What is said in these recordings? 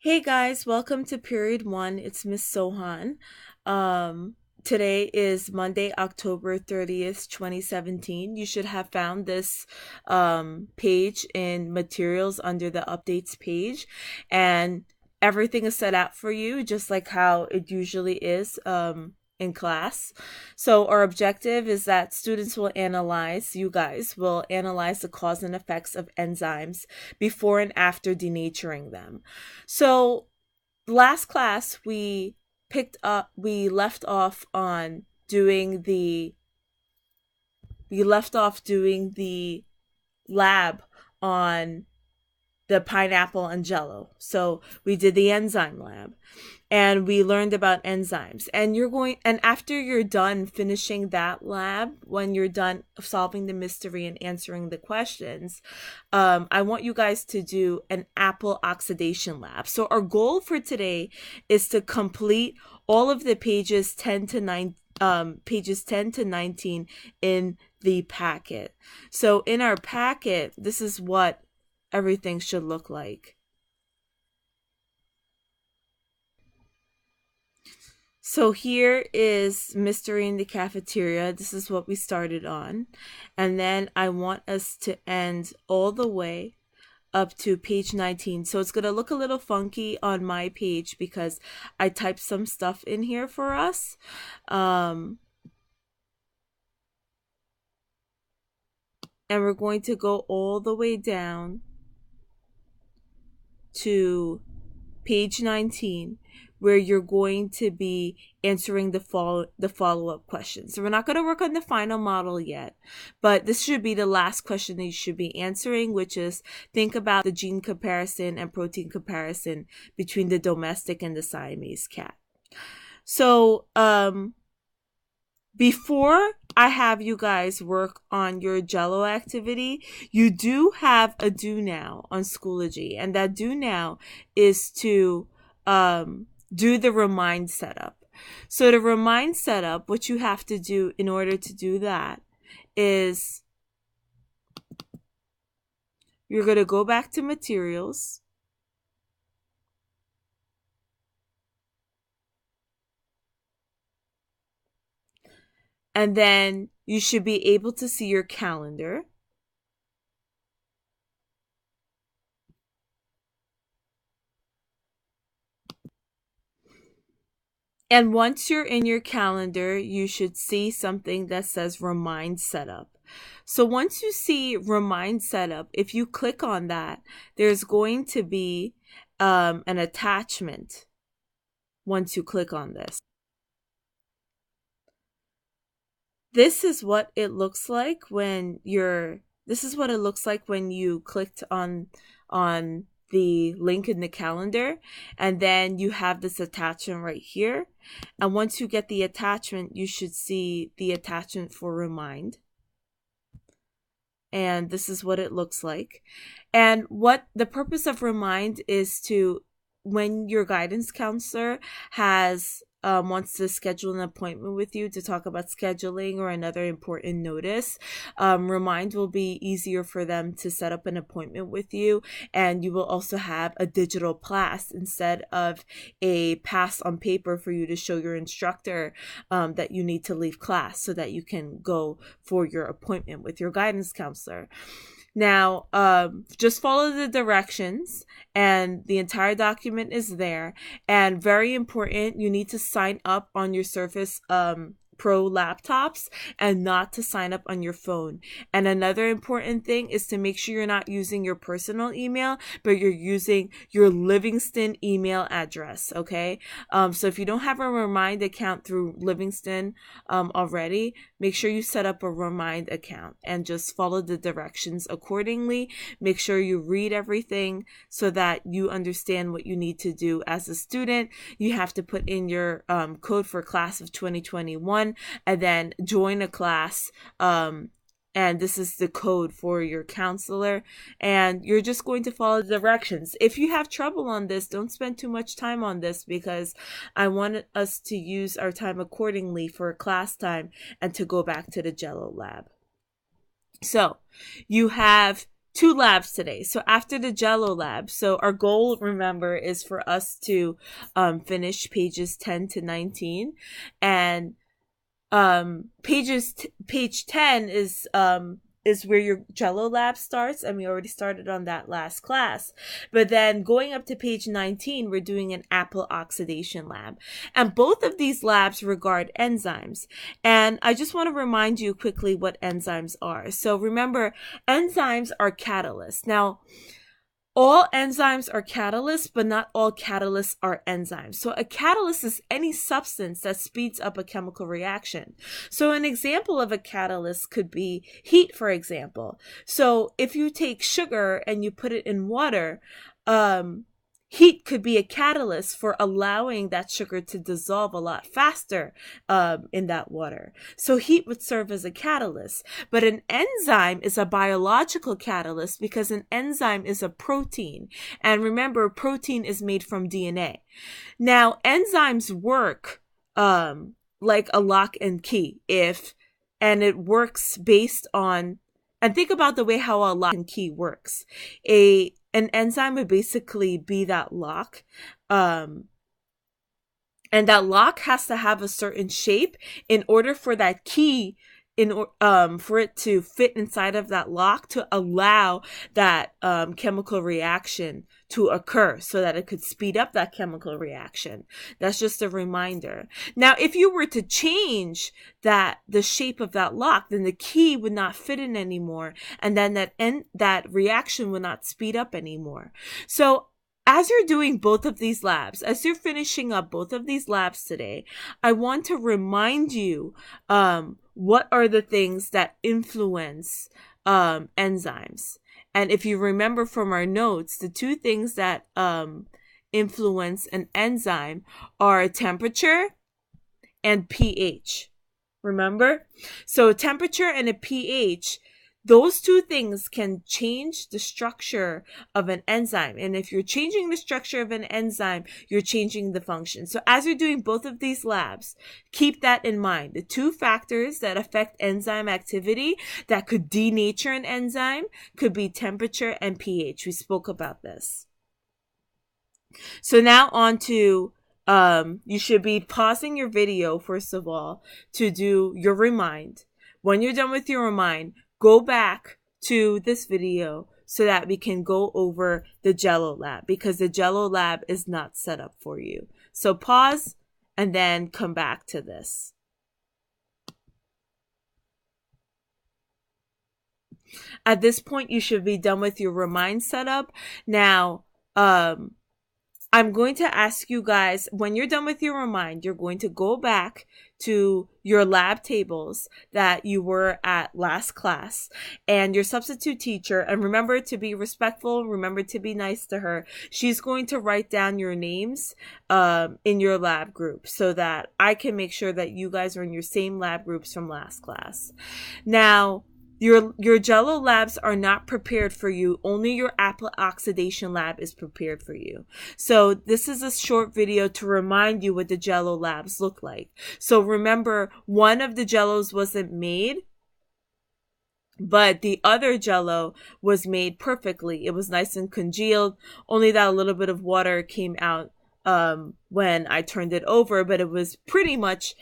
Hey guys, welcome to period one. It's Miss Sohan. Today is Monday, October 30th, 2017. You should have found this page in materials under the updates page, and everything is set out for you just like how it usually is in class. So our objective is that students will analyze, you guys will analyze the cause and effects of enzymes before and after denaturing them. So last class we left off on doing the lab on the pineapple and jello. So we did the enzyme lab and we learned about enzymes. And after you're done finishing that lab, when you're done solving the mystery and answering the questions, I want you guys to do an apple oxidation lab. So our goal for today is to complete all of the pages 10 to 19 in the packet. So in our packet, this is what everything should look like. So here is Mystery in the Cafeteria. This is what we started on. And then I want us to end all the way up to page 19. So it's going to look a little funky on my page because I typed some stuff in here for us. And we're going to go all the way down to page 19, where you're going to be answering the follow-up questions. So we're not going to work on the final model yet, but this should be the last question that you should be answering, which is think about the gene comparison and protein comparison between the domestic and the Siamese cat. So before I have you guys work on your Jello activity, you do have a do now on Schoology, and that do now is to do the remind setup. So the remind setup, what you have to do in order to do that is you're going to go back to materials. And then you should be able to see your calendar. And once you're in your calendar, you should see something that says Remind Setup. So once you see Remind Setup, if you click on that, there's going to be an attachment once you click on this. This is what it looks like when you clicked on the link in the calendar, and then you have this attachment right here. And once you get the attachment, you should see the attachment for Remind. And this is what it looks like. And what the purpose of Remind is to, when your guidance counselor wants to schedule an appointment with you to talk about scheduling or another important notice, Remind will be easier for them to set up an appointment with you, and you will also have a digital class instead of a pass on paper for you to show your instructor that you need to leave class so that you can go for your appointment with your guidance counselor. Now, just follow the directions, and the entire document is there. And very important, you need to sign up on your Surface Pro laptops and not to sign up on your phone. And another important thing is to make sure you're not using your personal email, but you're using your Livingston email address, okay? So if you don't have a Remind account through Livingston already, make sure you set up a Remind account and just follow the directions accordingly. Make sure you read everything so that you understand what you need to do as a student. You have to put in your code for class of 2021 and then join a class, and this is the code for your counselor, and you're just going to follow the directions. If you have trouble on this, don't spend too much time on this, because I want us to use our time accordingly for class time and to go back to the Jello lab. So you have two labs today. So after the Jello lab, so our goal, remember, is for us to finish pages 10 to 19, and page 10 is where your Jello lab starts, and we already started on that last class. But then going up to page 19, we're doing an apple oxidation lab. And both of these labs regard enzymes. And I just want to remind you quickly what enzymes are. So remember, enzymes are catalysts. Now, all enzymes are catalysts, but not all catalysts are enzymes. So a catalyst is any substance that speeds up a chemical reaction. So an example of a catalyst could be heat, for example. So if you take sugar and you put it in water, heat could be a catalyst for allowing that sugar to dissolve a lot faster in that water. So heat would serve as a catalyst. But an enzyme is a biological catalyst because an enzyme is a protein. And remember, protein is made from DNA. Now, enzymes work like a lock and key, and it works based on, and think about the way how a lock and key works. An enzyme would basically be that lock. And that lock has to have a certain shape in order for that key, for it to fit inside of that lock to allow that chemical reaction to occur so that it could speed up that chemical reaction. That's just a reminder. Now, if you were to change the shape of that lock, then the key would not fit in anymore, and then that reaction would not speed up anymore. So as you're doing both of these labs, as you're finishing up both of these labs today, I want to remind you what are the things that influence enzymes. And if you remember from our notes, the two things that influence an enzyme are temperature and pH. Remember? So temperature and a pH, those two things can change the structure of an enzyme. And if you're changing the structure of an enzyme, you're changing the function. So as you're doing both of these labs, keep that in mind. The two factors that affect enzyme activity that could denature an enzyme could be temperature and pH. We spoke about this. So now on to, you should be pausing your video, first of all, to do your remind. When you're done with your remind, go back to this video so that we can go over the Jello lab, because the Jello lab is not set up for you. So pause and then come back to this. At this point, you should be done with your remind setup. Now, I'm going to ask you guys, when you're done with your remind, you're going to go back to your lab tables that you were at last class, and your substitute teacher, and remember to be respectful, remember to be nice to her. She's going to write down your names in your lab group so that I can make sure that you guys are in your same lab groups from last class. Now, your Jello labs are not prepared for you. Only your apple oxidation lab is prepared for you. So this is a short video to remind you what the Jello labs look like. So remember, one of the Jellos wasn't made, but the other Jello was made perfectly. It was nice and congealed, only that a little bit of water came out when I turned it over, but it was pretty much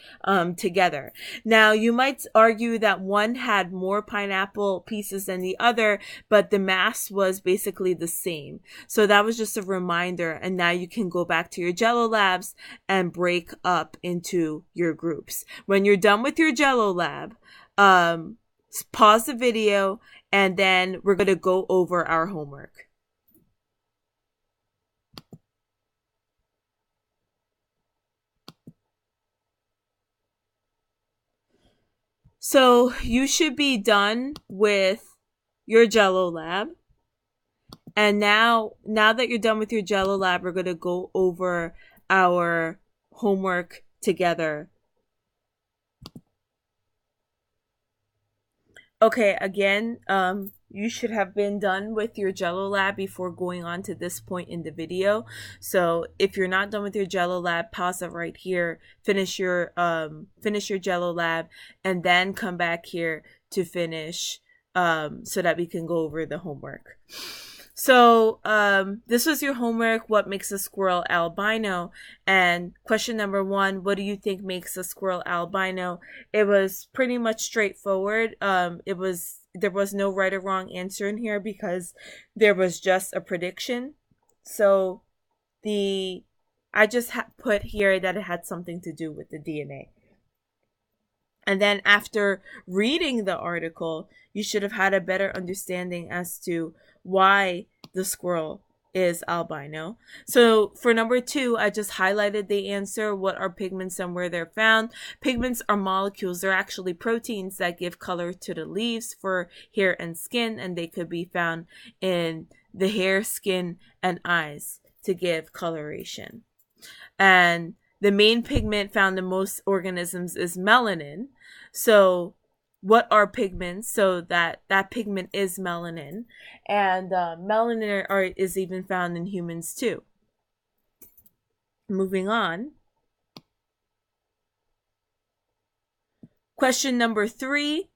together. Now, you might argue that one had more pineapple pieces than the other, but the mass was basically the same. So that was just a reminder, and now you can go back to your Jello labs and break up into your groups. When you're done with your Jello lab, pause the video, and then we're going to go over our homework. So you should be done with your Jello lab. And now that you're done with your Jello lab, we're going to go over our homework together. Okay, again, you should have been done with your Jello lab before going on to this point in the video. So if you're not done with your Jello lab, pause it right here, finish your Jello lab, and then come back here to finish so that we can go over the homework. So this was your homework. What makes a squirrel albino? And question number 1, what do you think makes a squirrel albino? It was pretty much straightforward. There was no right or wrong answer in here because there was just a prediction. So I just put here that it had something to do with the DNA. And then after reading the article, you should have had a better understanding as to why the squirrel is albino. So for number 2, I just highlighted the answer. What are pigments and where they're found? Pigments are molecules. They're actually proteins that give color to the leaves for hair and skin, and they could be found in the hair, skin, and eyes to give coloration. And the main pigment found in most organisms is melanin. So what are pigments? So that pigment is melanin. And melanin is even found in humans too. Moving on. Question number 3.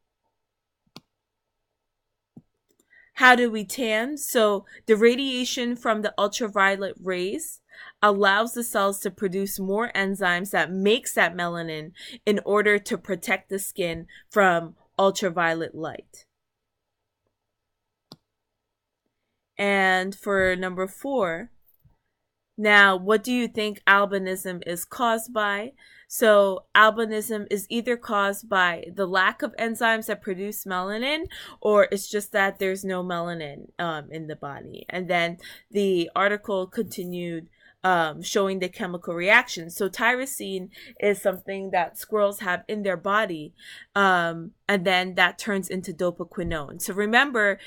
How do we tan? So the radiation from the ultraviolet rays allows the cells to produce more enzymes that makes that melanin in order to protect the skin from ultraviolet light. And for number 4, now what do you think albinism is caused by? So albinism is either caused by the lack of enzymes that produce melanin, or it's just that there's no melanin in the body. And then the article continued showing the chemical reaction. So tyrosine is something that squirrels have in their body, and then that turns into dopaquinone. So remember,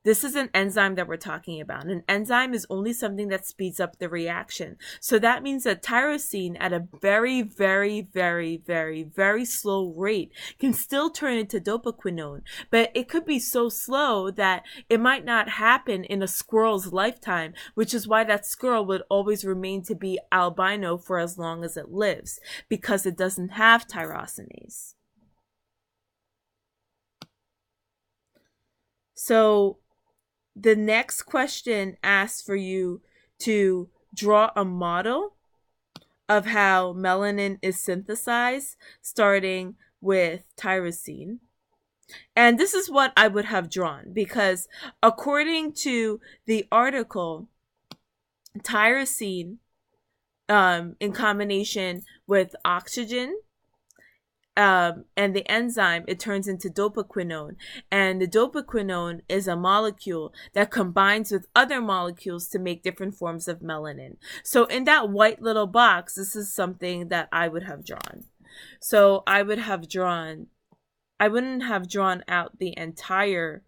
this is an enzyme that we're talking about. An enzyme is only something that speeds up the reaction. So that means that tyrosine at a very, very, very, very, very slow rate can still turn into dopaquinone. But it could be so slow that it might not happen in a squirrel's lifetime, which is why that squirrel would always remain to be albino for as long as it lives, because it doesn't have tyrosinase. So the next question asks for you to draw a model of how melanin is synthesized, starting with tyrosine. And this is what I would have drawn, because according to the article, tyrosine, in combination with oxygen, and the enzyme, it turns into dopaquinone. And the dopaquinone is a molecule that combines with other molecules to make different forms of melanin. So in that white little box, this is something that I would have drawn. So I wouldn't have drawn out the entire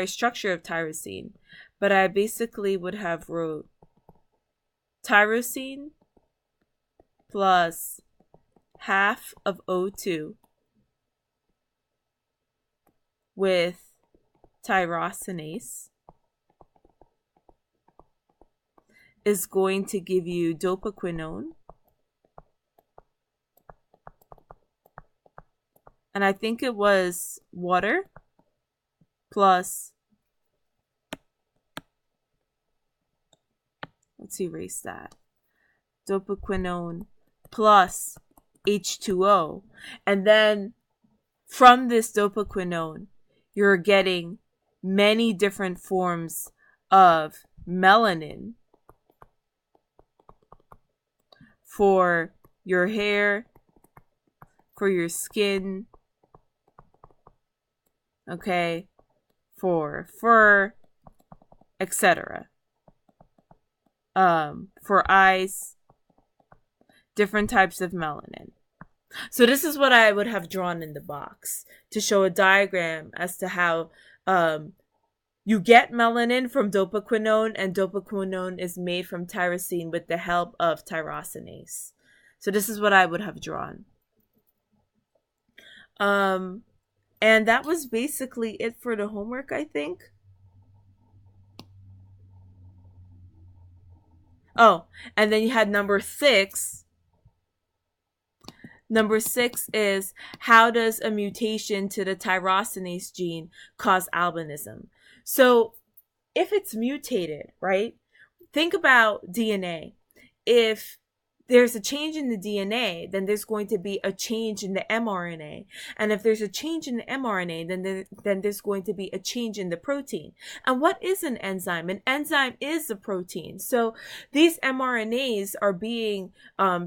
structure of tyrosine, but I basically would have wrote tyrosine plus half of O2 with tyrosinase is going to give you dopaquinone. And I think it was water plus, let's erase that, dopaquinone plus H2O. And then from this dopaquinone, you're getting many different forms of melanin for your hair, for your skin, okay, for fur, etc. For eyes, different types of melanin. So this is what I would have drawn in the box to show a diagram as to how you get melanin from dopaquinone, and dopaquinone is made from tyrosine with the help of tyrosinase. So this is what I would have drawn. And that was basically it for the homework, I think. Oh, and then you had number 6. Number 6 is, how does a mutation to the tyrosinase gene cause albinism? So if it's mutated, right? Think about DNA. If there's a change in the DNA, then there's going to be a change in the mRNA. And if there's a change in the mRNA, then there's going to be a change in the protein. And what is an enzyme? An enzyme is a protein. So these mRNAs are being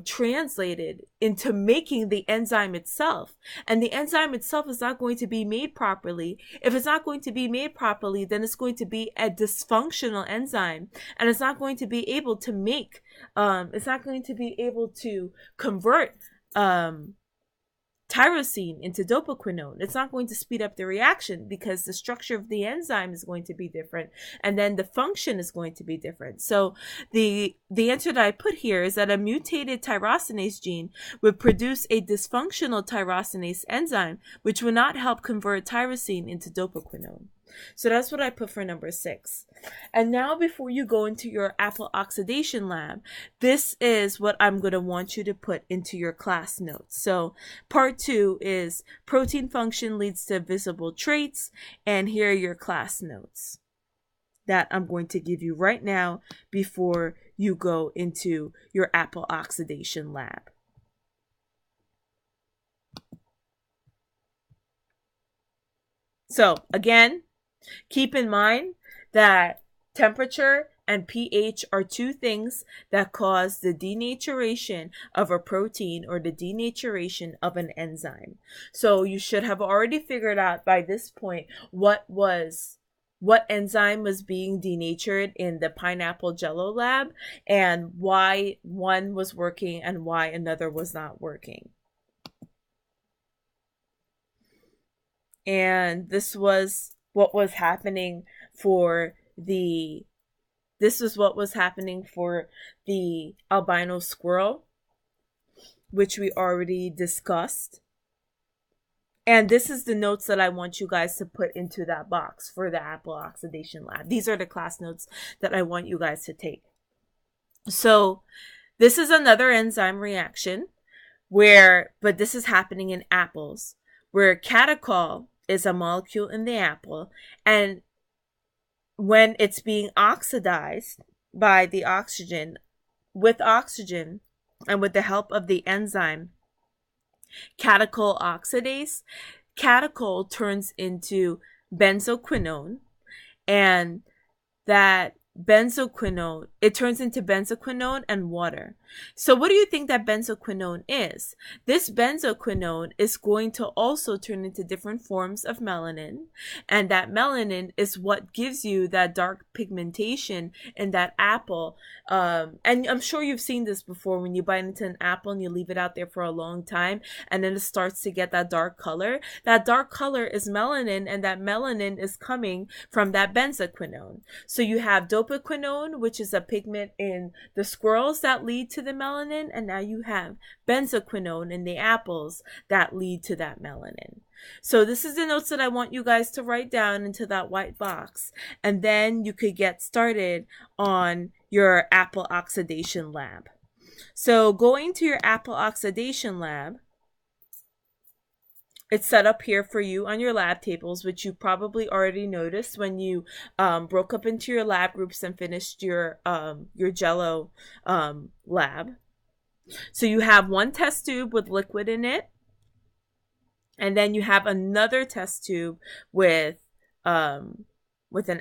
translated into making the enzyme itself. And the enzyme itself is not going to be made properly. If it's not going to be made properly, then it's going to be a dysfunctional enzyme. And it's not going to be able to make it's not going to be able to convert tyrosine into dopaquinone. It's not going to speed up the reaction because the structure of the enzyme is going to be different, and then the function is going to be different. So the answer that I put here is that a mutated tyrosinase gene would produce a dysfunctional tyrosinase enzyme, which would not help convert tyrosine into dopaquinone. So that's what I put for number 6. And now, before you go into your apple oxidation lab, this is what I'm going to want you to put into your class notes. So part 2 is protein function leads to visible traits. And here are your class notes that I'm going to give you right now before you go into your apple oxidation lab. So again, keep in mind that temperature and pH are 2 things that cause the denaturation of a protein or the denaturation of an enzyme. So you should have already figured out by this point what enzyme was being denatured in the pineapple jello lab and why one was working and why another was not working. And this was what was happening for the albino squirrel, which we already discussed. And this is the notes that I want you guys to put into that box for the apple oxidation lab. These are the class notes that I want you guys to take. So this is another enzyme reaction but this is happening in apples, where catechol is a molecule in the apple, and when it's being oxidized by the oxygen and with the help of the enzyme catechol oxidase, catechol turns into benzoquinone, and that benzoquinone, it turns into benzoquinone and water. So what do you think that benzoquinone is? This benzoquinone is going to also turn into different forms of melanin, and that melanin is what gives you that dark pigmentation in that apple. And I'm sure you've seen this before when you bite into an apple and you leave it out there for a long time, and then it starts to get that dark color. That dark color is melanin, and that melanin is coming from that benzoquinone. So you have dopaquinone, which is a pigment in the squirrels that lead to the melanin, and now you have benzoquinone in the apples that lead to that melanin. So this is the notes that I want you guys to write down into that white box, and then you could get started on your apple oxidation lab. So going to your apple oxidation lab, it's set up here for you on your lab tables, which you probably already noticed when you broke up into your lab groups and finished your jello lab. So you have one test tube with liquid in it, and then you have another test tube with an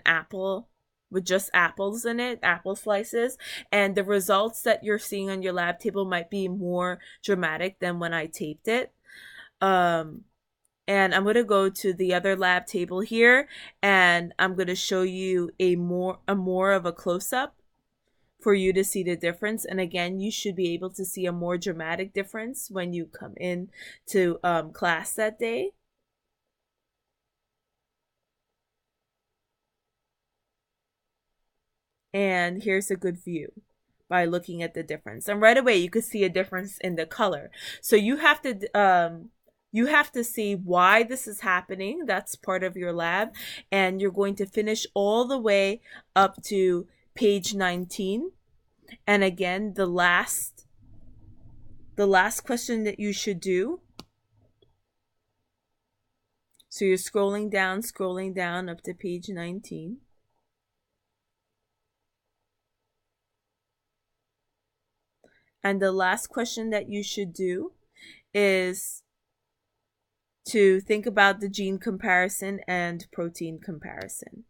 apple, with just apples in it, apple slices, and the results that you're seeing on your lab table might be more dramatic than when I taped it. And I'm going to go to the other lab table here, and I'm going to show you a more of a close-up for you to see the difference. And again, you should be able to see a more dramatic difference when you come in to class that day. And here's a good view by looking at the difference. And right away, you could see a difference in the color. So you have to see why this is happening. That's part of your lab. And you're going to finish all the way up to page 19. And again, the last the last question that you should do. So you're scrolling down up to page 19. And the last question that you should do is to think about the gene comparison and protein comparison.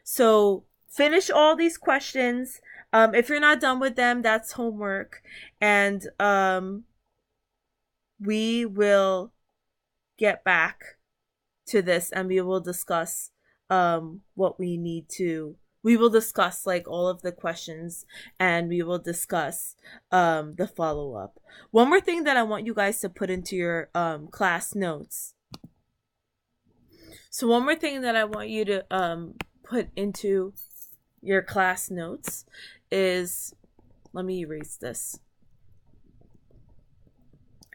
So finish all these questions. If you're not done with them, that's homework. And we will get back to this and we will discuss what we need to. We will discuss like all of the questions and we will discuss the follow-up. One more thing that I want you guys to put into your class notes. So one more thing that I want you to put into your class notes is, let me erase this,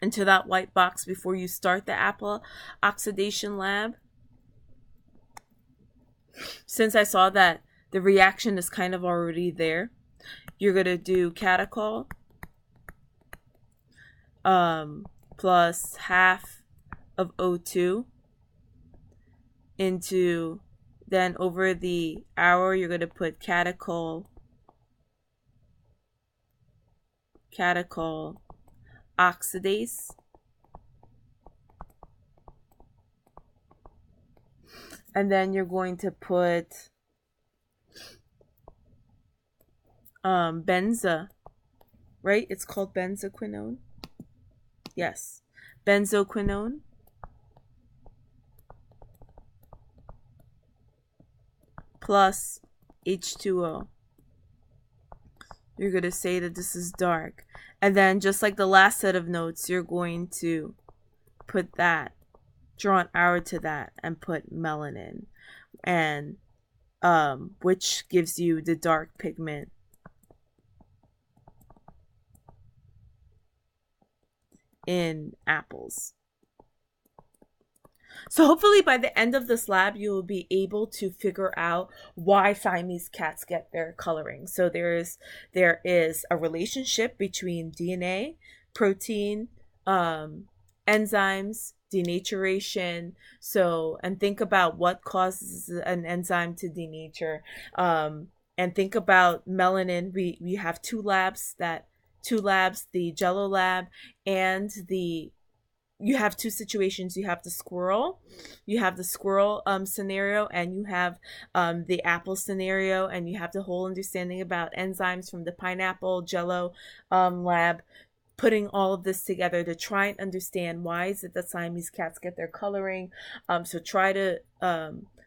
into that white box before you start the apple oxidation lab. Since I saw that the reaction is kind of already there, you're going to do catechol plus half of O2 into, then over the hour, you're going to put catechol oxidase, and then you're going to put benza, right? It's called benzoquinone. Yes, benzoquinone plus H2O. You're going to say that this is dark. And then just like the last set of notes, you're going to put that, draw an arrow to that and put melanin, and which gives you the dark pigment in apples. So hopefully by the end of this lab, you will be able to figure out why Siamese cats get their coloring. So there is a relationship between DNA, protein, enzymes, denaturation. So, and think about what causes an enzyme to denature. And think about melanin. We have two labs, the Jello lab and you have two situations. You have the squirrel scenario, and you have the apple scenario, and you have the whole understanding about enzymes from the pineapple Jello lab, putting all of this together to try and understand why is it that Siamese cats get their coloring. So try to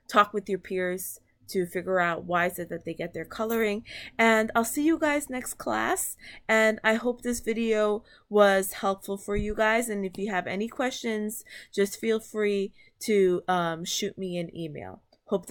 talk with your peers to figure out why is it that they get their coloring. And I'll see you guys next class. And I hope this video was helpful for you guys. And if you have any questions, just feel free to shoot me an email. Hope.